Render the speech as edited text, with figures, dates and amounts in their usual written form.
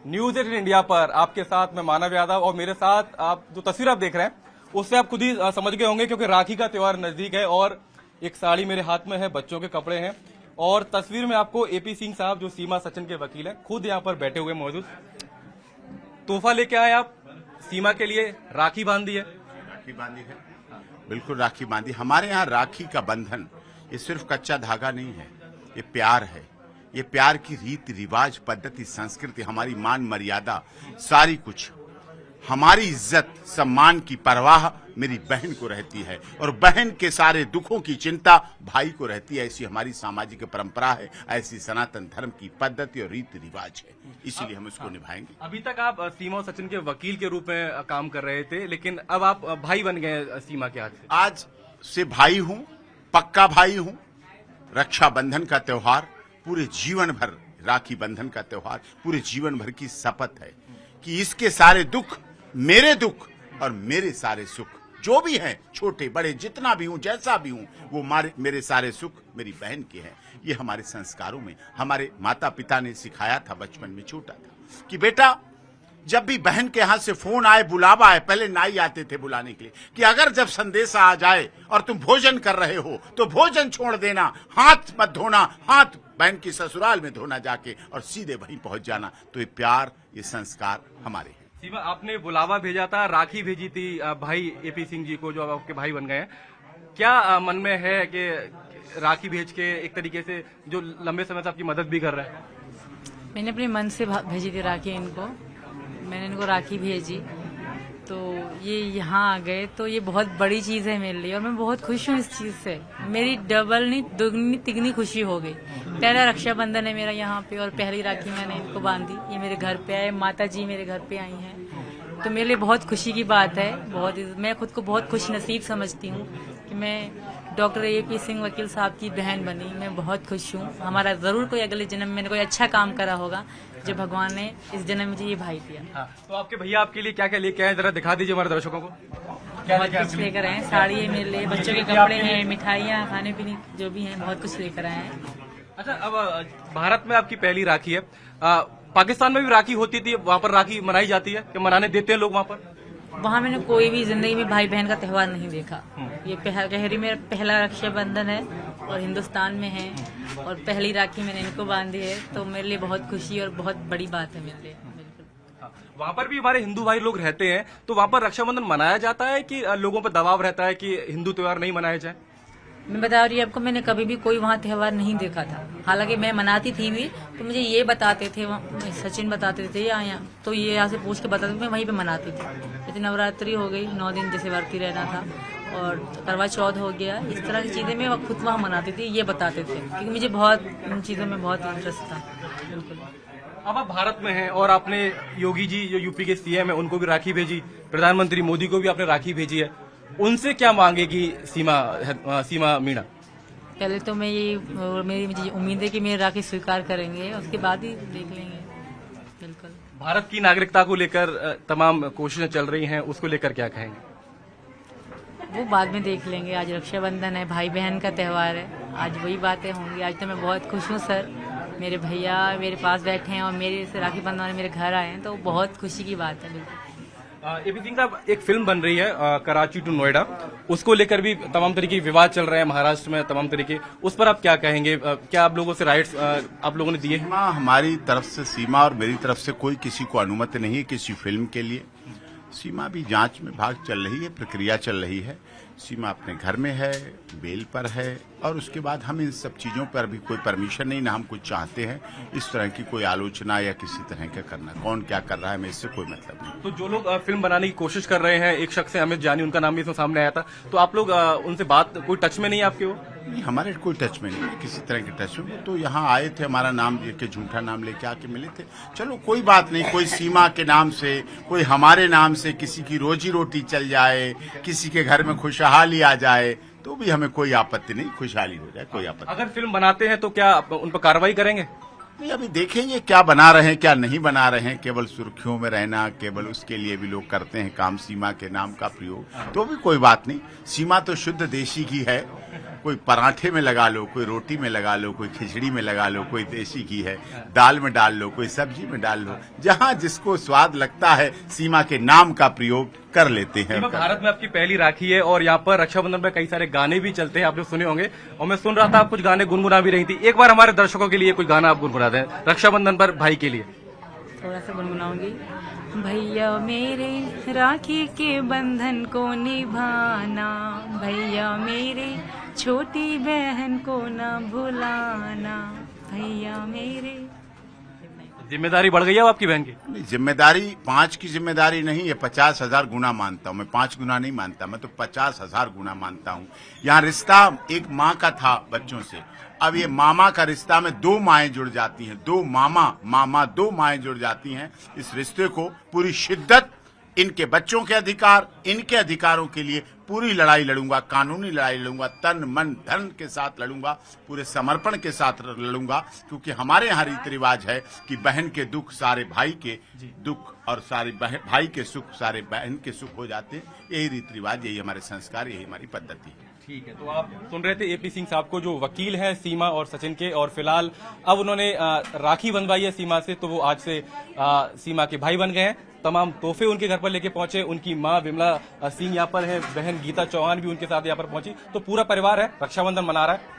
News 18 India पर आपके साथ मैं मानव यादव और मेरे साथ आप जो तस्वीर आप देख रहे हैं उससे आप खुद ही समझ गए होंगे क्योंकि राखी का त्योहार नजदीक है और एक साड़ी मेरे हाथ में है, बच्चों के कपड़े हैं और तस्वीर में आपको एपी सिंह साहब जो सीमा सचिन के वकील हैं खुद यहाँ पर बैठे हुए मौजूद। तोहफा लेके आए आप सीमा के लिए, राखी बांधी है। राखी बांधी है, बिल्कुल राखी बांधी। हमारे यहाँ राखी का बंधन ये सिर्फ कच्चा धागा नहीं है, ये प्यार है। ये प्यार की रीति रिवाज, पद्धति, संस्कृति, हमारी मान मर्यादा, सारी कुछ, हमारी इज्जत सम्मान की परवाह मेरी बहन को रहती है और बहन के सारे दुखों की चिंता भाई को रहती है। ऐसी हमारी सामाजिक परंपरा है, ऐसी सनातन धर्म की पद्धति और रीति रिवाज है, इसीलिए हम इसको निभाएंगे। अभी तक आप सीमा और सचिन के वकील के रूप में काम कर रहे थे, लेकिन अब आप भाई बन गए सीमा के हाथ से। आज से भाई हूं, पक्का भाई हूं। रक्षाबंधन का त्योहार पूरे जीवन भर, राखी बंधन का त्योहार पूरे जीवन भर की शपथ है कि इसके सारे दुख मेरे दुख और मेरे सारे सुख, जो भी हैं, छोटे बड़े जितना भी हूं, जैसा भी हूं, वो मेरे सारे सुख मेरी बहन के हैं। ये हमारे संस्कारों में हमारे माता पिता ने सिखाया था बचपन में, छोटा था, कि बेटा जब भी बहन के हाथ से फोन आए, बुलावा आए, पहले नाई आते थे बुलाने के लिए, कि अगर जब संदेशा आ जाए और तुम भोजन कर रहे हो तो भोजन छोड़ देना, हाथ मत धोना, हाथ बहन की ससुराल में धोना जाके और सीधे वहीं पहुंच जाना। तो ये प्यार, ये संस्कार हमारे हैं। सीमा, आपने बुलावा भेजा था, राखी भेजी थी भाई एपी सिंह जी को जो अब आपके भाई बन गए हैं। क्या मन में है कि राखी भेज के एक तरीके से जो लंबे समय से आपकी मदद भी कर रहे हैं? मैंने अपने मन से भेजी थी राखी इनको, मैंने इनको राखी भेजी तो ये यहाँ आ गए, तो ये बहुत बड़ी चीज़ है मेरे लिए और मैं बहुत खुश हूँ इस चीज़ से। मेरी डबल नहीं दुगनी तिगनी खुशी हो गई। पहला रक्षाबंधन है मेरा यहाँ पे और पहली राखी मैंने इनको बांधी। ये मेरे घर पे आए, माता जी मेरे घर पे आई हैं, तो मेरे लिए बहुत खुशी की बात है। मैं खुद को बहुत खुश नसीब समझती हूँ कि मैं डॉक्टर एपी सिंह वकील साहब की बहन बनी। मैं बहुत खुश हूँ। हमारा जरूर कोई अगले जन्म में कोई अच्छा काम करा होगा जो भगवान ने इस जन्म में मुझे ये भाई दिया। हाँ, तो आपके भैया आपके लिए क्या क्या लेके आए, जरा दिखा दीजिए हमारे दर्शकों को। बहुत कुछ लेकर आए हैं, साड़ी है मेरे लिए, बच्चों के कपड़े हैं, मिठाइयाँ, खाने पीने जो भी हैं, बहुत कुछ लेकर आए हैं। अच्छा, अब भारत में आपकी पहली राखी है। पाकिस्तान में भी राखी होती थी, वहाँ पर राखी मनाई जाती है, क्या मनाने देते हैं लोग वहाँ पर? वहाँ मैंने कोई भी जिंदगी में भाई बहन का त्योहार नहीं देखा। ये गहरी मेरा पहला रक्षाबंधन है और हिंदुस्तान में है और पहली राखी मैंने इनको बांधी है, तो मेरे लिए बहुत खुशी और बहुत बड़ी बात है मेरे लिए। वहाँ पर भी हमारे हिंदू भाई लोग रहते हैं, तो वहाँ पर रक्षाबंधन मनाया जाता है कि लोगों पर दबाव रहता है कि हिंदू त्योहार नहीं मनाया जाए? मैं बता रही हूँ आपको, मैंने कभी भी कोई वहाँ त्योहार नहीं देखा था। हालांकि मैं मनाती थी भी, तो मुझे ये बताते थे, सचिन बताते थे यहाँ, तो ये यहाँ से पूछ के बताते थे, मैं वहीं पे मनाती थी। जैसे नवरात्रि हो गई, 9 दिन जैसे वर्ती रहना था, और करवा चौथ हो गया, इस तरह की चीज़ें मैं खुद वहाँ मनाती थी, ये बताते थे, क्योंकि मुझे बहुत इन चीज़ों में बहुत इंटरेस्ट था। बिल्कुल। अब आप भारत में हैं और आपने योगी जी जो यूपी के सीएम है उनको भी राखी भेजी, प्रधानमंत्री मोदी को भी आपने राखी भेजी है, उनसे क्या मांगेगी सीमा मीणा? पहले तो मेरी मुझे उम्मीद है कि मेरी राखी स्वीकार करेंगे, उसके बाद ही देख लेंगे। बिल्कुल। भारत की नागरिकता को लेकर तमाम कोशिशें चल रही हैं, उसको लेकर क्या कहेंगे? वो बाद में देख लेंगे। आज रक्षाबंधन है, भाई बहन का त्योहार है, आज वही बातें होंगी। आज तो मैं बहुत खुश हूँ सर, मेरे भैया मेरे पास बैठे हैं और मेरे से राखी बंधवाने मेरे घर आए हैं, तो बहुत खुशी की बात है। बिल्कुल। एपी सिंह साहब, एक फिल्म बन रही है कराची टू नोएडा, उसको लेकर भी तमाम तरीके के विवाद चल रहे हैं महाराष्ट्र में, तमाम तरीके, उस पर आप क्या कहेंगे? क्या आप लोगों से राइट्स आप लोगों ने दिए? हमारी तरफ से, सीमा और मेरी तरफ से कोई किसी को अनुमति नहीं है किसी फिल्म के लिए। सीमा भी जांच में भाग चल रही है, प्रक्रिया चल रही है। सीमा अपने घर में है, बेल पर है, और उसके बाद हम इन सब चीज़ों पर भी कोई परमिशन नहीं, ना हम कुछ चाहते हैं इस तरह की कोई आलोचना या किसी तरह का करना। कौन क्या कर रहा है, हमें इससे कोई मतलब नहीं। तो जो लोग फिल्म बनाने की कोशिश कर रहे हैं, एक शख्स है अमित जानी, उनका नाम भी इसमें सामने आया था, तो आप लोग उनसे बात, कोई टच में नहीं है आपके? वो नहीं, हमारे कोई टच में नहीं है, किसी तरह के टच में। तो यहाँ आए थे, हमारा नाम लेके, झूठा नाम लेके आके मिले थे। चलो कोई बात नहीं, कोई सीमा के नाम से, कोई हमारे नाम से किसी की रोजी रोटी चल जाए, किसी के घर में खुशहाली आ जाए, तो भी हमें कोई आपत्ति नहीं, खुशहाली हो जाए, कोई आपत्ति। अगर फिल्म बनाते हैं तो क्या उन पर कार्रवाई करेंगे? नहीं, अभी देखेंगे क्या बना रहे हैं, क्या नहीं बना रहे हैं। केवल सुर्खियों में रहना, केवल उसके लिए भी लोग करते हैं काम, सीमा के नाम का प्रयोग, तो भी कोई बात नहीं। सीमा तो शुद्ध देशी की है कोई पराठे में लगा लो, कोई रोटी में लगा लो, कोई खिचड़ी में लगा लो, कोई देसी घी है दाल में डाल लो, कोई सब्जी में डाल लो, जहां जिसको स्वाद लगता है सीमा के नाम का प्रयोग कर लेते हैं। सीमा, भारत में आपकी पहली राखी है और यहाँ पर रक्षाबंधन पे कई सारे गाने भी चलते हैं, आपने सुने होंगे। और मैं सुन रहा था आप कुछ गाने गुनगुना भी रही थी। एक बार हमारे दर्शकों के लिए कुछ गाना आप गुनगुना दें रक्षाबंधन पर भाई के लिए। थोड़ा सा गुनगुनाऊंगी। भैया मेरे राखी के बंधन को निभाना, भैया मेरे छोटी बहन को न भुलाना, भैया मेरे। जिम्मेदारी बढ़ गई है अब आपकी बहन की? नहीं, जिम्मेदारी 5 की जिम्मेदारी नहीं है, 50,000 गुना मानता हूं मैं। 5 गुना नहीं मानता मैं, तो 50,000 गुना मानता हूं। यहाँ रिश्ता एक माँ का था बच्चों से, अब ये मामा का रिश्ता में 2 माएं जुड़ जाती हैं, 2 मामा 2 माएं जुड़ जाती हैं। इस रिश्ते को पूरी शिद्दत, इनके बच्चों के अधिकार, इनके अधिकारों के लिए पूरी लड़ाई लड़ूंगा, कानूनी लड़ाई लड़ूंगा, तन मन धन के साथ लड़ूंगा, पूरे समर्पण के साथ लड़ूंगा, क्योंकि हमारे यहाँ रीति रिवाज है कि बहन के दुख सारे भाई के दुख और सारे भाई के सुख सारे बहन के सुख हो जाते हैं। यही रीति रिवाज, यही हमारे संस्कार, यही हमारी पद्धति है। ठीक है, तो आप सुन रहे थे एपी सिंह साहब को, जो वकील हैं सीमा और सचिन के, और फिलहाल अब उन्होंने राखी बंधवाई है सीमा से, तो वो आज से सीमा के भाई बन गए हैं। तमाम तोहफे उनके घर पर लेके पहुंचे। उनकी मां विमला सिंह यहाँ पर है, बहन गीता चौहान भी उनके साथ यहाँ पर पहुंची। तो पूरा परिवार है, रक्षाबंधन मना रहा है।